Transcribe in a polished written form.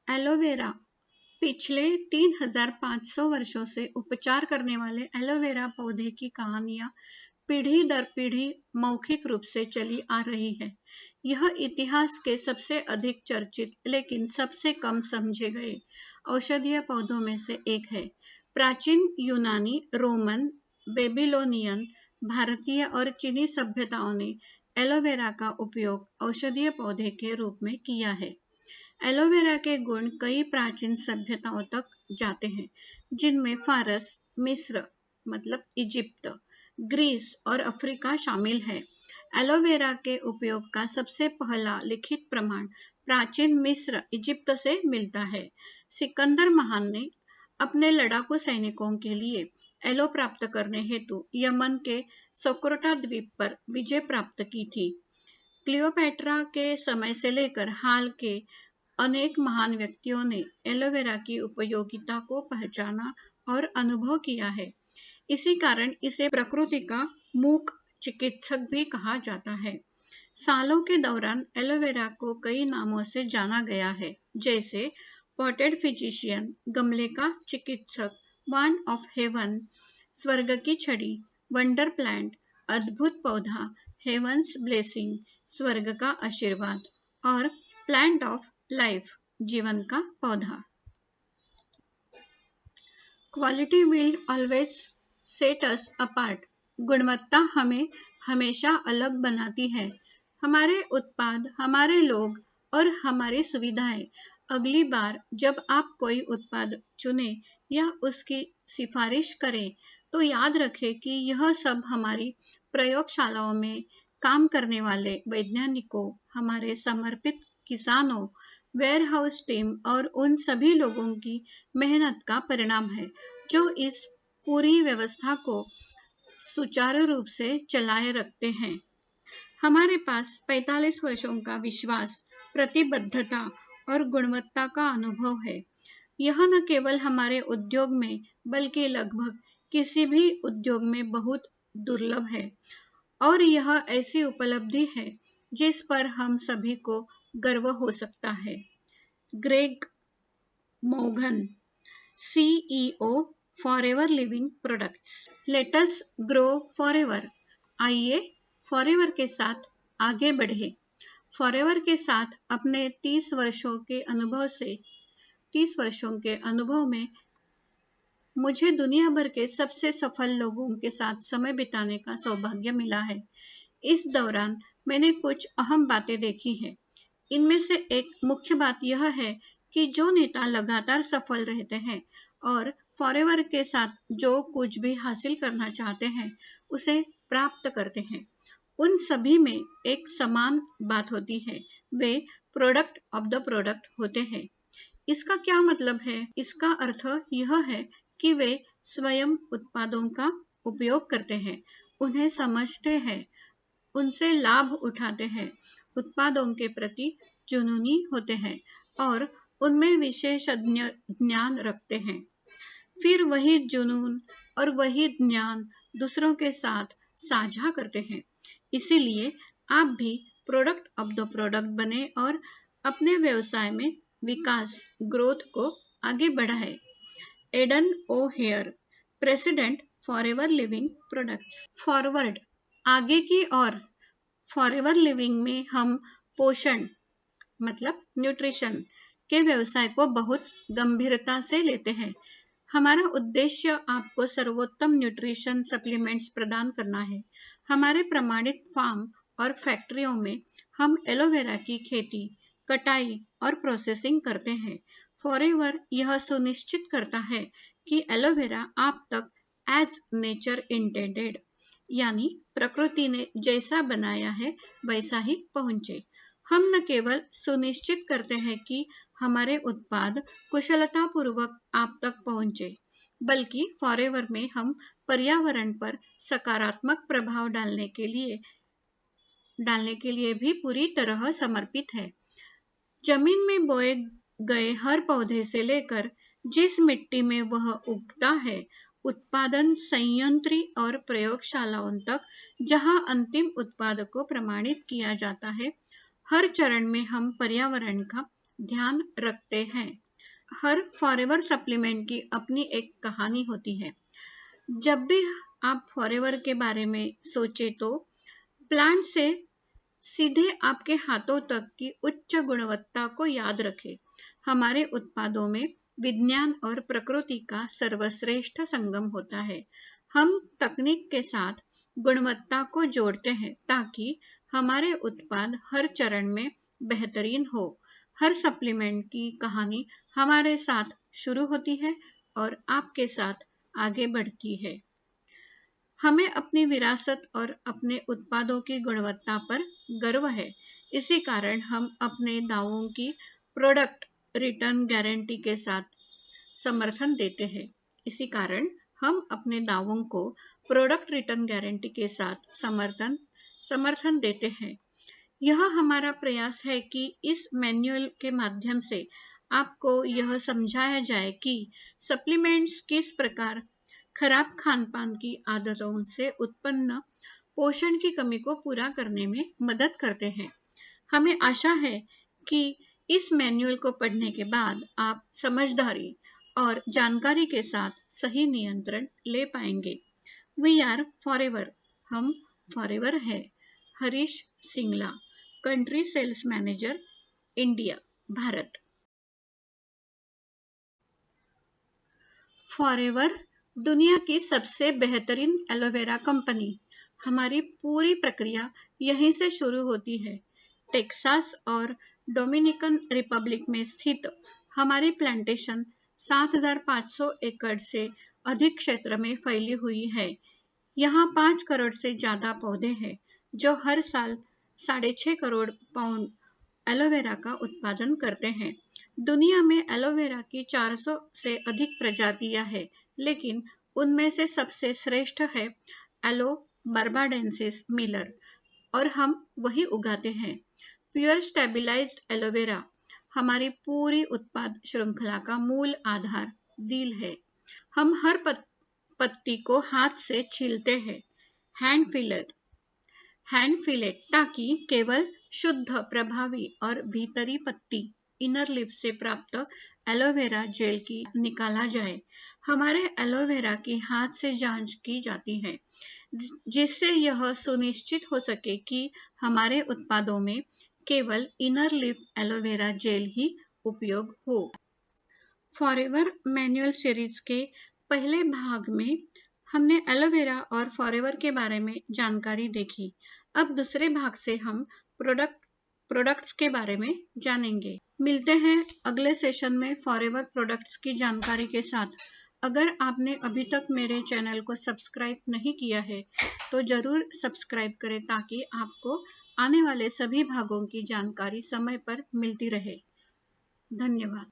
Aloe vera पिछले 3500 वर्षों से उपचार करने वाले एलोवेरा पौधे की कहानियां पीढ़ी दर पीढ़ी मौखिक रूप से चली आ रही है। यह इतिहास के सबसे अधिक चर्चित लेकिन सबसे कम समझे गए औषधीय पौधों में से एक है। प्राचीन यूनानी, रोमन, बेबीलोनियन, भारतीय और चीनी सभ्यताओं ने एलोवेरा का उपयोग औषधीय पौधे के रूप में किया है। एलोवेरा के गुण कई प्राचीन सभ्यताओं तक जाते हैं, जिनमें फारस, मिस्र मतलब इजिप्ट, ग्रीस और अफ्रीका शामिल है। एलोवेरा के उपयोग का सबसे पहला लिखित प्रमाण प्राचीन मिस्र, इजिप्ट से मिलता है। सिकंदर महान ने अपने लड़ाकू सैनिकों के लिए एलो प्राप्त करने हेतु यमन के सोकोट्रा द्वीप पर विजय प्राप्त की थी। क्लियोपैट्रा के समय से लेकर हाल के अनेक महान व्यक्तियों ने एलोवेरा की उपयोगिता को पहचाना और अनुभव किया है। इसी कारण इसे प्रकृति का मूक चिकित्सक भी कहा जाता है। सालों के दौरान एलोवेरा को कई नामों से जाना गया है, जैसे पॉटेड फिजिशियन, गमले का चिकित्सक, वांड ऑफ हेवन, स्वर्ग की छड़ी, वंडर प्लांट, अद्भुत पौधा, हेवंस ब्लेसिंग, स्वर्ग का आशीर्वाद, और प्लांट ऑफ लाइफ, जीवन का पौधा। Quality will always set us apart. गुणवत्ता हमें हमेशा अलग बनाती है। हमारे उत्पाद, हमारे लोग और हमारी सुविधाएं। अगली बार जब आप कोई उत्पाद चुनें या उसकी सिफारिश करें, तो याद रखें कि यह सब हमारी प्रयोगशालाओं में काम करने वाले वैज्ञानिकों, हमारे समर्पित किसानों, वेयरहाउस टीम और उन सभी लोगों की मेहनत का परिणाम है जो इस पूरी व्यवस्था को सुचारू रूप से चलाए रखते हैं। हमारे पास 45 वर्षों का विश्वास, प्रतिबद्धता और गुणवत्ता का अनुभव है। यह न केवल हमारे उद्योग में बल्कि लगभग किसी भी उद्योग में बहुत दुर्लभ है, और यह ऐसी उपलब्धि है जिस पर हम सभी को गर्व हो सकता है। Greg मोगन, CEO forever living products. Let us grow forever. आइए फॉरएवर के साथ आगे बढ़े। फॉरएवर के साथ अपने 30 वर्षों के अनुभव में मुझे दुनिया भर के सबसे सफल लोगों के साथ समय बिताने का सौभाग्य मिला है। इस दौरान मैंने कुछ अहम बातें देखी हैं। इनमें से एक मुख्य बात यह है कि जो नेता लगातार सफल रहते हैं और फॉरएवर के साथ जो कुछ भी हासिल करना चाहते हैं उसे प्राप्त करते हैं, उन सभी में एक समान बात होती है, वे प्रोडक्ट ऑफ द प्रोडक्ट होते हैं। इसका क्या मतलब है? इसका अर्थ यह है कि वे स्वयं उत्पादों का उपयोग करते हैं, उन्हें समझते हैं, उनसे लाभ उठाते हैं, उत्पादों के प्रति जुनूनी होते हैं और उनमें विशेषज्ञ ज्ञान रखते हैं। फिर वही जुनून और वही ज्ञान दूसरों के साथ साझा करते हैं। इसीलिए आप भी प्रोडक्ट ऑफ द प्रोडक्ट बने और अपने व्यवसाय में विकास, ग्रोथ को आगे बढ़ाए। Aidan O'Hare, president forever living products. Forward, आगे की ओर। फॉरएवर लिविंग में हम पोषण मतलब न्यूट्रिशन के व्यवसाय को बहुत गंभीरता से लेते हैं। हमारा उद्देश्य आपको सर्वोत्तम न्यूट्रिशन सप्लीमेंट्स प्रदान करना है। हमारे प्रमाणित फार्म और फैक्ट्रियों में हम एलोवेरा की खेती, कटाई और प्रोसेसिंग करते हैं। फॉरएवर यह सुनिश्चित करता है कि एलोवेरा आप तक एज नेचर इंटेंडेड, यानी प्रकृति ने जैसा बनाया है वैसा ही पहुंचे। हम न केवल सुनिश्चित करते हैं कि हमारे उत्पाद कुशलतापूर्वक आप तक पहुंचे, बल्कि फॉरएवर में हम पर्यावरण पर सकारात्मक प्रभाव डालने के लिए भी पूरी तरह समर्पित है। जमीन में बोए गए हर पौधे से लेकर जिस मिट्टी में वह उगता है, उत्पादन संयंत्र और प्रयोगशालाओं तक जहां अंतिम उत्पाद को प्रमाणित किया जाता है, हर चरण में हम पर्यावरण का ध्यान रखते हैं। हर फॉरएवर सप्लीमेंट की अपनी एक कहानी होती है। जब भी आप फॉरएवर के बारे में सोचे तो प्लांट से सीधे आपके हाथों तक की उच्च गुणवत्ता को याद रखें। हमारे उत्पादों में विज्ञान और प्रकृति का सर्वश्रेष्ठ संगम होता है। हम तकनीक के साथ गुणवत्ता को जोड़ते हैं ताकि हमारे उत्पाद हर चरण में बेहतरीन हो। हर सप्लीमेंट की कहानी हमारे साथ शुरू होती है और आपके साथ आगे बढ़ती है। हमें अपनी विरासत और अपने उत्पादों की गुणवत्ता पर गर्व है। इसी कारण हम अपने दावों की प्रोडक्ट रिटर्न गारंटी के साथ समर्थन देते हैं। इसी कारण हम अपने दावों को प्रोडक्ट रिटर्न गारंटी के साथ समर्थन देते हैं। यह हमारा प्रयास है कि इस मैनुअल के माध्यम से आपको यह समझाया जाए कि सप्लीमेंट्स किस प्रकार खराब खानपान की आदतों से उत्पन्न पोषण की कमी को पूरा करने में मदद करते हैं। हमें आशा है कि इस मैनुअल को पढ़ने के बाद आप समझदारी और जानकारी के साथ सही नियंत्रण ले पाएंगे। वी आर फॉरएवर, हम फॉरएवर है। Harish Singla, country sales manager, India, Bharat. Forever दुनिया की सबसे बेहतरीन एलोवेरा कंपनी। हमारी पूरी प्रक्रिया यहीं से शुरू होती है। टेक्सास और डोमिनिकन रिपब्लिक में स्थित हमारी प्लांटेशन 7,500 एकड़ से अधिक क्षेत्र में फैली हुई है। यहाँ 5 करोड़ से ज्यादा पौधे हैं जो हर साल 6.5 करोड़ पाउंड एलोवेरा का उत्पादन करते हैं। दुनिया में एलोवेरा की 400 से अधिक प्रजातियां हैं, लेकिन उनमें से सबसे श्रेष्ठ है एलो बर्बाडेंसिस मिलर और हम वही उगाते हैं। प्योर स्टेबलाइज्ड एलोवेरा हमारी पूरी उत्पाद श्रृंखला का मूल आधार दिल है। हम हर पत्ती को हाथ से छीलते हैं, हैंड फिलेट, ताकि केवल शुद्ध, प्रभावी और भीतरी पत्ती इनर लिप से प्राप्त एलोवेरा जेल की निकाला जाए। हमारे एलोवेरा की हाथ से जांच की जाती है, जिससे यह सुनिश्चित हो सके कि हमारे उत्पादों में केवल इनर लिप एलोवेरा जेल ही उपयोग हो। फॉरएवर मैनुअल सीरीज के पहले भाग में हमने एलोवेरा और फॉरएवर के बारे में जानकारी देखी। अब दूसरे भाग से हम प्रोडक्ट्स के बारे में जानेंगे। मिलते हैं अगले सेशन में फॉरएवर प्रोडक्ट्स की जानकारी के साथ। अगर आपने अभी तक मेरे चैनल को सब्सक्राइब नहीं किया है तो जरूर सब्सक्राइब करें ताकि आपको आने वाले सभी भागों की जानकारी समय पर मिलती रहे। धन्यवाद।